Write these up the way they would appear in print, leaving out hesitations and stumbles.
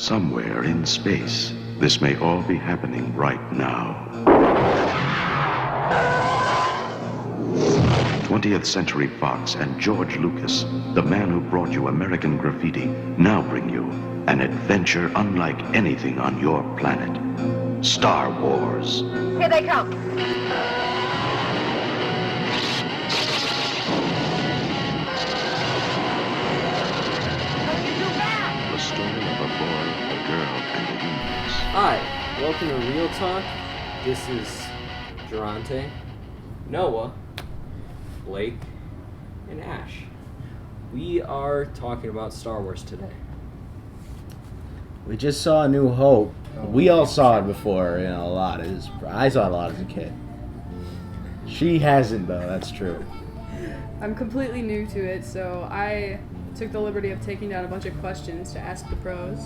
Somewhere in space, this may all be happening right now. 20th Century Fox and George Lucas, the man who brought you American Graffiti, now bring you an adventure unlike anything on your planet. Star Wars. Here they come. The story of a boy, a girl, and a universe. Hi, welcome to Real Talk. This is Durante, Noah, Blake, and Ash. We are talking about Star Wars today. We just saw A New Hope. We all saw it before, a lot. I saw it a lot as a kid. She hasn't, though, that's true. I'm completely new to it, so I took the liberty of taking down a bunch of questions to ask the pros.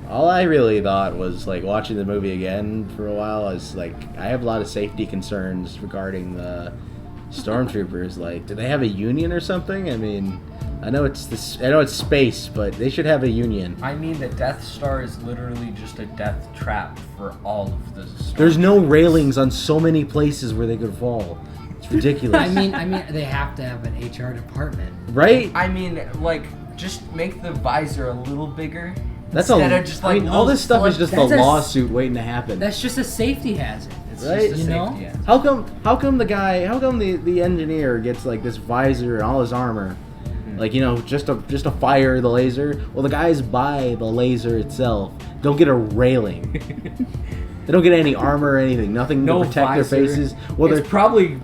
All I really thought was, watching the movie again for a while, I have a lot of safety concerns regarding the stormtroopers. Do they have a union or something? I mean, I know it's space, but they should have a union. I mean, the Death Star is literally just a death trap for all of the stormtroopers. There's no railings on so many places where they could fall. It's ridiculous. I mean, they have to have an HR department, right? I mean, just make the visor a little bigger. That's instead of just all this stuff is just a That's lawsuit waiting to happen. That's just a safety hazard. It's right? just a You know? safety hazard. How come the engineer gets this visor and all his armor, just to fire the laser? Well, the guys by the laser itself don't get a railing. They don't get any armor or anything. Nothing No to protect visor. their faces. Well, It's probably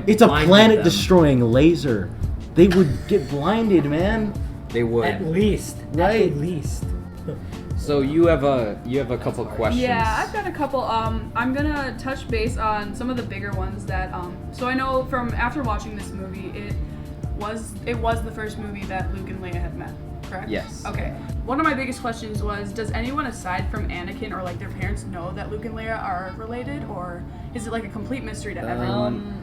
it's a blinded planet-destroying laser. They would get blinded, man. They would. At least. Right. At least. So you have a couple questions. Yeah, I've got a couple. I'm gonna touch base on some of the bigger ones that. So I know from after watching this movie, it was the first movie that Luke and Leia had met, correct? Yes. Okay. One of my biggest questions was, does anyone aside from Anakin or their parents know that Luke and Leia are related, or is it a complete mystery to everyone?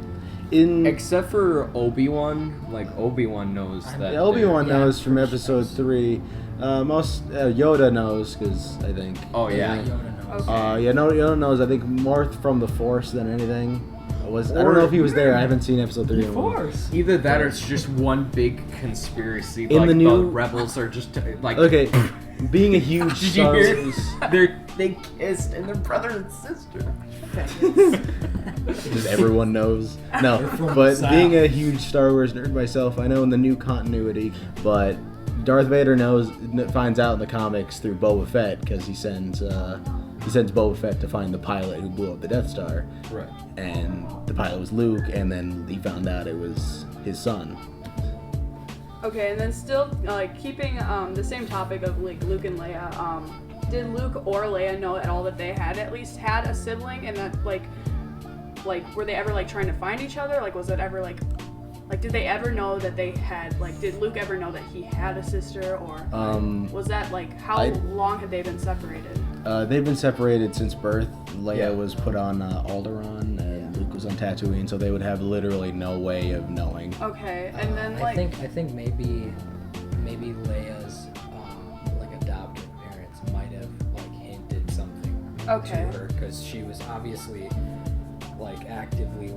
Except for Obi-Wan, Obi-Wan knows that. Obi-Wan knows from Episode 3. Most Yoda knows, because I think. Oh yeah. Yoda knows. Okay. Yoda knows. I think more from the Force than anything. I don't know if he was there. I haven't seen Episode 3 in a while. Force. Either that or it's just one big conspiracy. In the new- the rebels are just Okay, being a huge Did Star you hear? Wars. They kissed and they're brother and sister. Just everyone knows. No, from but the South. being a huge Star Wars nerd myself, I know in the new continuity, but Darth Vader finds out in the comics through Boba Fett, because he sends Boba Fett to find the pilot who blew up the Death Star. Right. And the pilot was Luke, and then he found out it was his son. Okay, and then still keeping the same topic of Luke and Leia. Did Luke or Leia know at all that they had at least had a sibling, and that were they ever trying to find each other? Was it ever did they ever know that they had did Luke ever know that he had a sister, or was that how long had they been separated? They've been separated since birth. Leia Yeah. was put on Alderaan, and Luke was on Tatooine, so they would have literally no way of knowing. Okay, and then I think maybe Leia's adopted parents might have hinted something Okay. to her, because she was obviously actively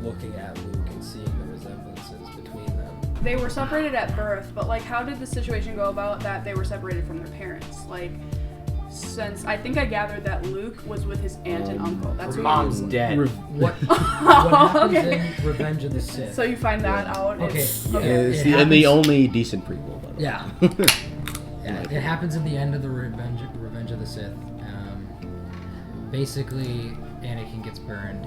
looking at Luke and seeing the resemblances between them. they were separated at birth, but how did the situation go about that they were separated from their parents? Since I think I gathered that Luke was with his aunt and uncle. That's who Mom's he was. dead. What happens Okay. in Revenge of the Sith? So you find that out. Okay, It's- yeah. It's It the happens- only decent prequel, by the way. Yeah. Yeah, it happens at the end of the Revenge of the Sith. Basically, Anakin gets burned.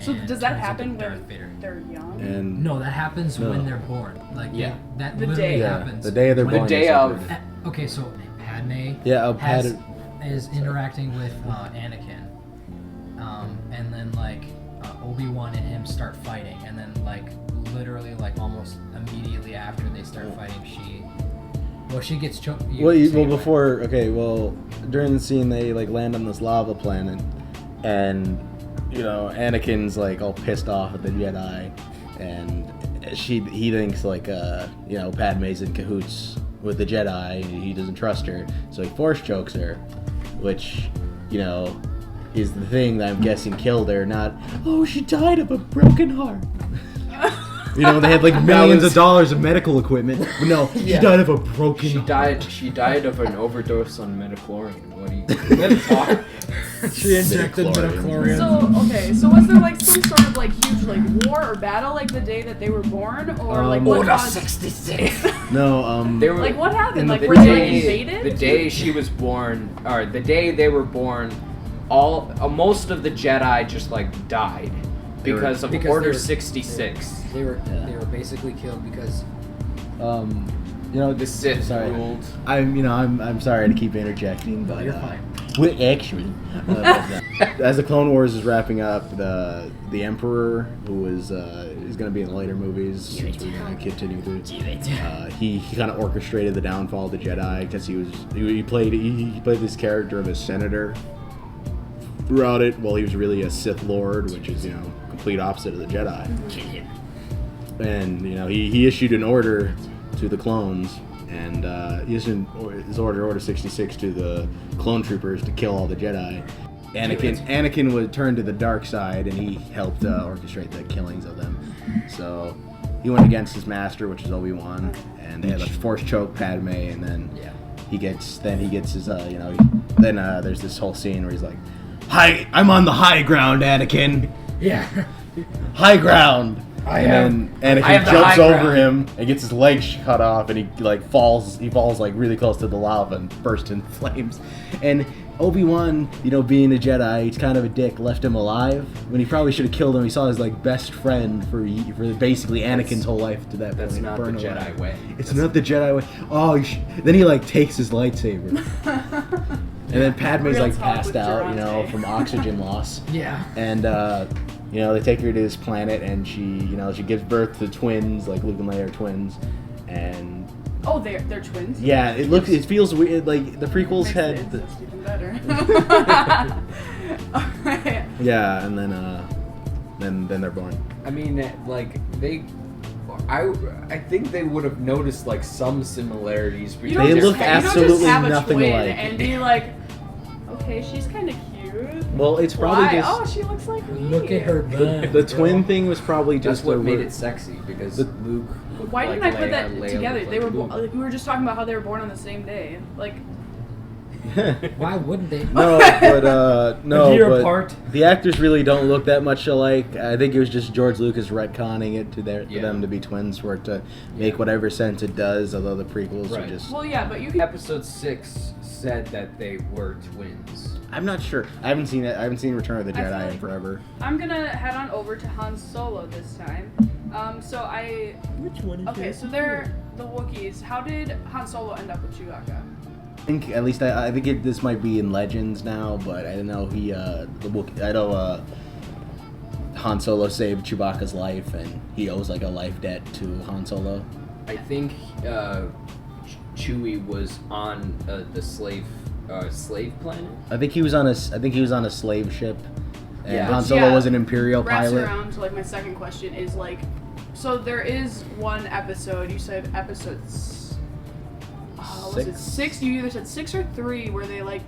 So and does that turns happen into when Darth Vader. they're young? And No, that happens No. when they're born. Yeah. that The literally day. yeah, happens. the day of their when- born. The day they're of- separated. Okay, so Padme Yeah, is interacting with Anakin, and then Obi-Wan and him start fighting, and then literally almost immediately after they start fighting, she gets choked. During the scene they land on this lava planet, and Anakin's all pissed off at the Jedi, and he thinks Padme's in cahoots with the Jedi. He doesn't trust her, so he force chokes her, which, you know, is the thing that I'm guessing killed her. Not, oh, she died of a broken heart. You know, they had like millions of dollars of medical equipment. But no, she died of a broken heart. She died of an overdose on metachlorine. What do you talk? She injected midichlorian. So was there like some sort of like huge like war or battle like the day that they were born, or like what Order caused- 66. No, They were, like what happened? Like the were they day, invaded? the day she was born, or the day they were born, most of the Jedi just like died because of because Order they were- 66. They were basically killed because you know, The Sith sorry. ruled. I'm sorry to keep interjecting, but you're fine. Actually, as the Clone Wars is wrapping up, the Emperor, who is going to be in the later movies, since we're going to continue through, he kind of orchestrated the downfall of the Jedi because he played this character of a senator throughout it, while he was really a Sith Lord, which is, you know, complete opposite of the Jedi. Kill him. And, you know, he issued an order to the clones, and he issued his order 66 to the clone troopers to kill all the Jedi. Anakin would turn to the dark side, and he helped orchestrate the killings of them. So he went against his master, which is Obi-Wan, and they had a force choke Padme, and then he gets his there's this whole scene where he's like, "Hi, I'm on the high ground, Anakin." Yeah. High ground. I And then I have Anakin the jumps high over ground. him and gets his legs cut off, and he like falls like really close to the lava and bursts in flames. And Obi-Wan, you know, being a Jedi, he's kind of a dick, left him alive when he probably should have killed him. He saw his like best friend for basically Anakin's whole life to that That's point. not the burn Jedi alive. way. It's not the Jedi way. Oh, then he like takes his lightsaber. And then Padme's Real like talk passed with out, you know, Durante. from oxygen loss. Yeah. And you know, they take her to this planet, and she gives birth to twins, like Luke and Leia are twins, and Oh, they're twins. yeah, it feels weird. Like the prequels Makes had, it just even better. Alright. yeah, and then they're born. I mean, like I think they would have noticed like some similarities between. You don't They just, look you don't absolutely just have a nothing twin alike. and be like, okay, she's kind of cute. Well, it's probably Why? just Oh, she looks like me. Look at her butt. the twin thing was probably That's just what a made word- it sexy because The- Luke. looked Why like didn't I put Leia, that Leia together? looked They were like Luke. like, we were just talking about how they were born on the same day. Like, Why wouldn't they? No, but no, A year but apart. the actors really don't look that much alike. I think it was just George Lucas retconning it to them to be twins for it to make whatever sense it does. Although the prequels are Right. just, well, yeah, but you can. Episode 6 said that they were twins. I'm not sure. I haven't seen it. I haven't seen Return of the I feel Jedi in like- forever. I'm gonna head on over to Han Solo this time. Which one is Okay, so they're the Wookiees. How did Han Solo end up with Chewbacca? I think at least I think this might be in Legends now, but I don't know. Han Solo saved Chewbacca's life, and he owes like a life debt to Han Solo. I think Chewie was on the slave planet. I think he was on a slave ship, and Yeah. Han Solo Yeah. was an Imperial Wraps pilot. around to like my second question is like, so there is one episode. You said episode. Was it 6? You either said 6 or 3, where they like,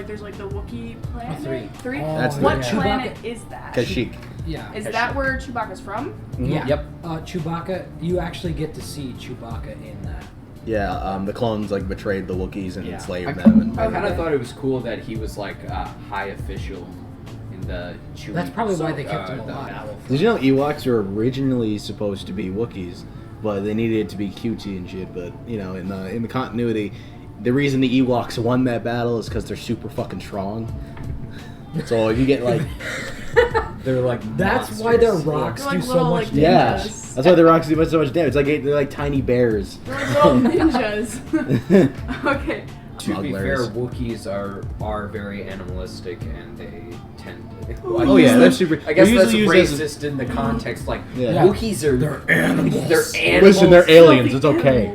there's like the Wookiee planet. 3. 3. Oh, That's What the- planet is that? Kashyyyk. Yeah. Is that where Chewbacca's from? Yeah. Yep. Chewbacca. You actually get to see Chewbacca in that. Yeah, the clones like betrayed the Wookiees and Yeah. enslaved I them. And kind of Okay. thought it was cool that he was like a high official in the Chewie. That's probably why So, they kept him the alive. battle. Did you know Ewoks were originally supposed to be Wookiees, but they needed it to be cutesy and shit. But you know, in the continuity, the reason the Ewoks won that battle is because they're super fucking strong. So if you get like, They're like That's why their monsters. rocks They're like do so little, much like, damage. yeah, Ninjas. that's why the rocks do so much damage. It's like they're like tiny bears. They're like little ninjas. Okay. To be fair, Smugglers. Wookiees are very animalistic and they tend to. Oh, yeah, they're super- I guess they're that's usually used racist in the context. Like Yeah. Wookiees are They're animals. They're animals. Listen, they're aliens. It's Filthy okay.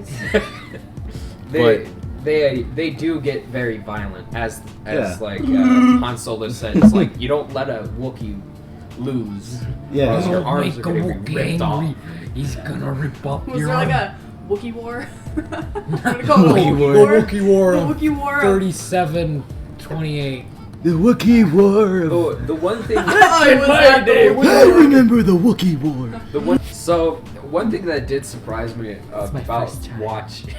animals. they do get very violent as Yeah. like Han Solo said. It's like you don't let a Wookiee lose. Yeah. Because your Don't arms make are a gonna be Wookiee ripped off. angry. He's gonna rip up Was your there like arm. a Wookiee war? I'm gonna call it the Wookiee War. Wookiee War. The Wookiee War. 37-28. The Wookiee War. Oh, the one thing. I remember the Wookiee War. One thing that did surprise me my about first time. watching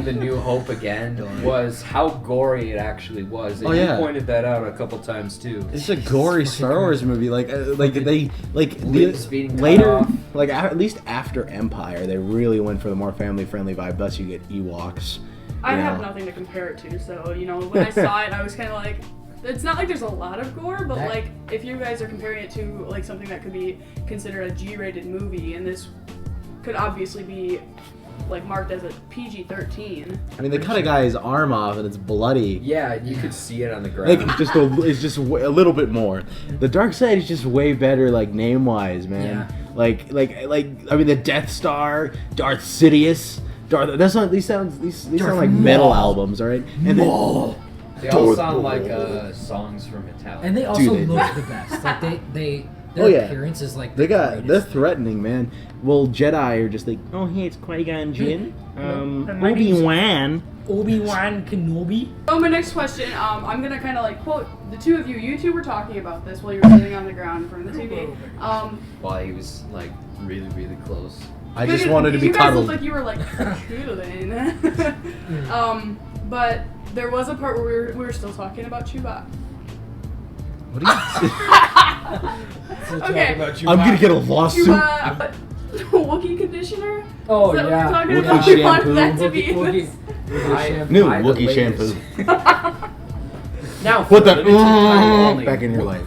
The New Hope again was how gory it actually was. And you pointed that out a couple times too. It's a gory Star Wars movie. Lips being cut later, off. at least after Empire, they really went for the more family-friendly vibe. Thus, you get Ewoks. I have nothing to compare it to, so when I saw it, I was kind of like, it's not like there's a lot of gore, but like if you guys are comparing it to like something that could be considered a G-rated movie, and this could obviously be like marked as a PG-13. I mean, they cut a guy's arm off and it's bloody. Yeah, you could see it on the ground. Like it's just a little bit more. The dark side is just way better, like name-wise, man. Yeah. Like I mean, the Death Star, Darth Sidious, These sound like metal albums, all right? And then They all sound like songs from Metallica. And they also look the best. Like their appearance is like they're threatening, man. Well, Jedi are just like, oh hey, it's Qui-Gon Jinn, Obi-Wan Kenobi. So my next question, I'm gonna kind of like quote the two of you. You two were talking about this while you were sitting on the ground in front of the TV. While he was like really, really close. I just wanted to be you guys cuddled. looked like you were like cuddling. But there was a part where we were still talking about Chewbacca. What are you? Okay. I'm gonna get a lawsuit. Wookiee conditioner? Oh, Is that yeah. what we're talking Wookiee about? We wanted that to be Wookiee New Buy the Wookiee latest. shampoo. Now, What the? limited time only. Back in your life.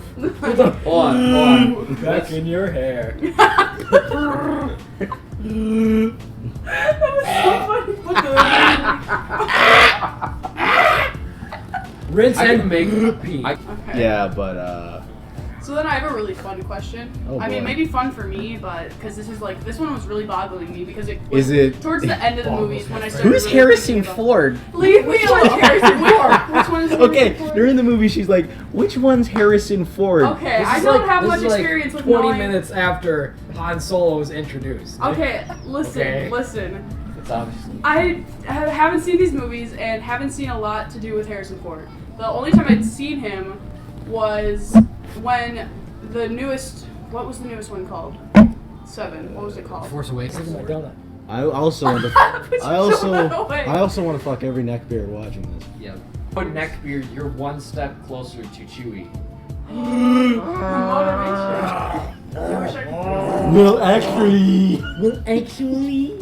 Hold on. Back in your hair. That was so funny. Rinse I and can make repeat. Okay. Yeah, but So then I have a really fun question. Oh, I mean, boy. maybe fun for me, but because this one was really boggling me because it was Is it- towards the end of the movies when I started. who's really Harrison thinking about- Ford? Leave me alone, Harrison Ford. Which one is Harrison Okay, Ford? during the movie, she's like, "Which one's Harrison Ford?" Okay, This I is don't like- have this much is like experience with 20 knowing. minutes after Han Solo was introduced. Okay, listen, Okay. listen. It's obviously. I haven't seen these movies and haven't seen a lot to do with Harrison Ford. The only time I'd seen him was when the newest. What was the newest one called? 7. What was it called? Force Awakens. Donut. I also want to. Put I your donut away. also want to fuck every neckbeard watching this. Yeah. But neckbeard, you're one step closer to Chewie. Motivation. I wish I could. Well, actually,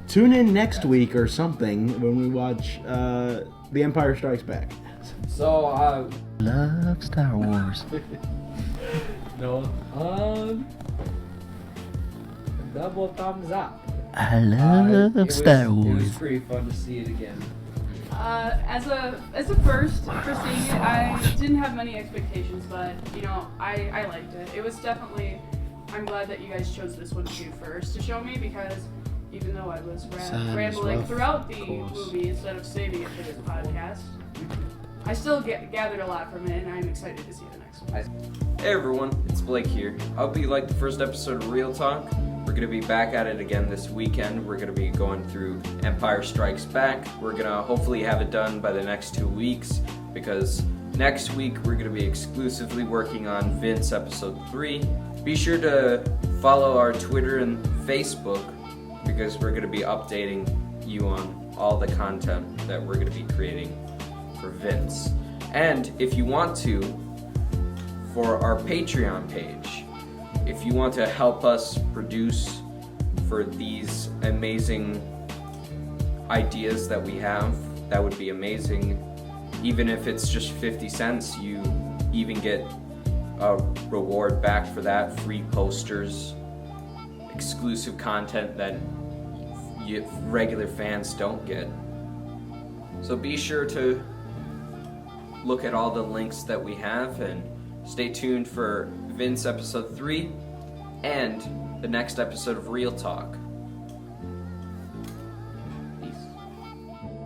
tune in next week or something when we watch The Empire Strikes Back. So, Love Star Wars. no. Double thumbs up. I It was pretty fun to see it again. As a first for seeing it, I didn't have many expectations, but I liked it. It was definitely. I'm glad that you guys chose this one to do first to show me because even though I was rambling rough, throughout the of course. movie instead of saving it for this podcast, I still gathered a lot from it, and I'm excited to see the next one. Hey everyone, it's Blake here. I hope you liked the first episode of Real Talk. We're going to be back at it again this weekend. We're going to be going through Empire Strikes Back. We're going to hopefully have it done by the next 2 weeks because next week we're going to be exclusively working on Vince episode 3. Be sure to follow our Twitter and Facebook because we're going to be updating you on all the content that we're going to be creating for Vince. And if you want to, for our Patreon page, if you want to help us produce for these amazing ideas that we have, that would be amazing. Even if it's just 50 cents, you even get a reward back for that, free posters, exclusive content that regular fans don't get. So be sure to look at all the links that we have and stay tuned for Vince episode 3 and the next episode of Real Talk.